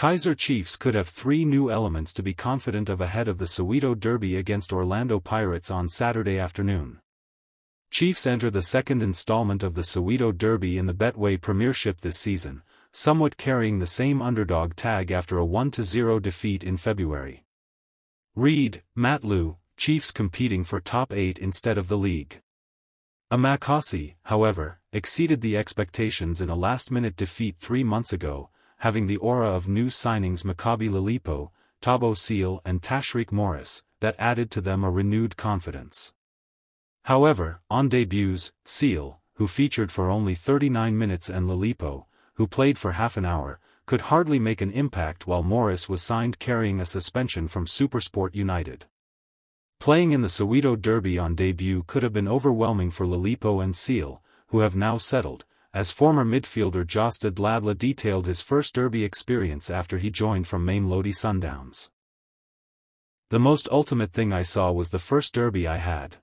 Kaizer Chiefs could have 3 new elements to be confident of ahead of the Soweto Derby against Orlando Pirates on Saturday afternoon. Chiefs enter the second installment of the Soweto Derby in the Betway Premiership this season, somewhat carrying the same underdog tag after a 1-0 defeat in February. Read, Matlu, Chiefs competing for top 8 instead of the league. Amakasi, however, exceeded the expectations in a last-minute defeat 3 months ago, having the aura of new signings Maccabi Lilipo, Tabo Seal and Tashreeq Morris, that added to them a renewed confidence. However, on debuts, Seal, who featured for only 39 minutes and Lilipo, who played for half an hour, could hardly make an impact while Morris was signed carrying a suspension from SuperSport United. Playing in the Soweto Derby on debut could have been overwhelming for Lilipo and Seal, who have now settled, as former midfielder Josta Dladla detailed his first derby experience after he joined from Mamelodi Sundowns. The most ultimate thing I saw was the first derby I had.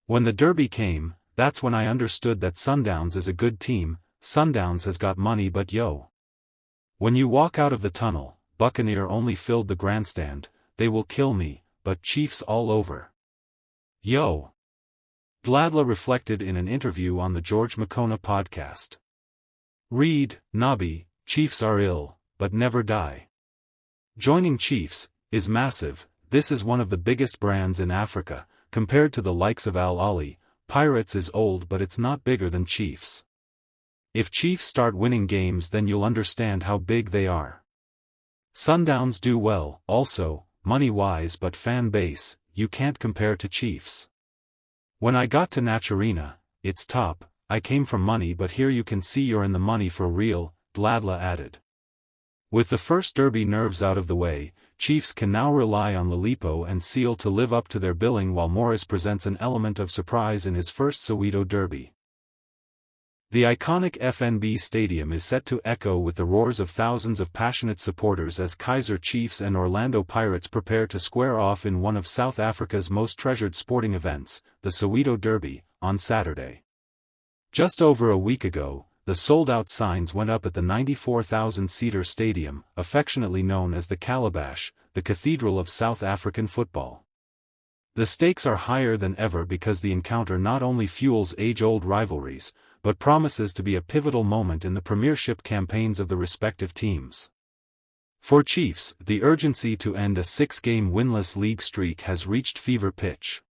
When the derby came, that's when I understood that Sundowns is a good team. Sundowns has got money, but yo. When you walk out of the tunnel, Buccaneer only filled the grandstand, they will kill me, but Chiefs all over. Yo. Dladla reflected in an interview on the George Makona podcast. Read, Nabi, Chiefs are ill, but never die. Joining Chiefs is massive. This is one of the biggest brands in Africa, compared to the likes of Al Ahly. Pirates is old, but it's not bigger than Chiefs. If Chiefs start winning games, then you'll understand how big they are. Sundowns do well, also, money-wise, but fan base, you can't compare to Chiefs. When I got to Naturina, it's top. I came from money, but here you can see you're in the money for real, Dladla added. With the first derby nerves out of the way, Chiefs can now rely on Lilipo and Seal to live up to their billing while Morris presents an element of surprise in his first Soweto Derby. The iconic FNB Stadium is set to echo with the roars of thousands of passionate supporters as Kaizer Chiefs and Orlando Pirates prepare to square off in one of South Africa's most treasured sporting events, the Soweto Derby, on Saturday. Just over a week ago, the sold-out signs went up at the 94,000-seater stadium, affectionately known as the Calabash, the cathedral of South African football. The stakes are higher than ever because the encounter not only fuels age-old rivalries, but promises to be a pivotal moment in the Premiership campaigns of the respective teams. For Chiefs, the urgency to end a 6-game winless league streak has reached fever pitch.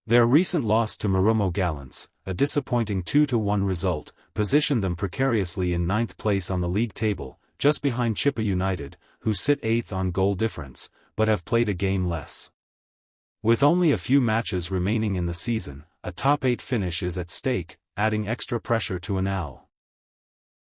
Their recent loss to Marumo Gallants, a disappointing 2-1 result, positioned them precariously in 9th place on the league table, just behind Chippa United, who sit 8th on goal difference, but have played a game less. With only a few matches remaining in the season, a top 8 finish is at stake, adding extra pressure to an Al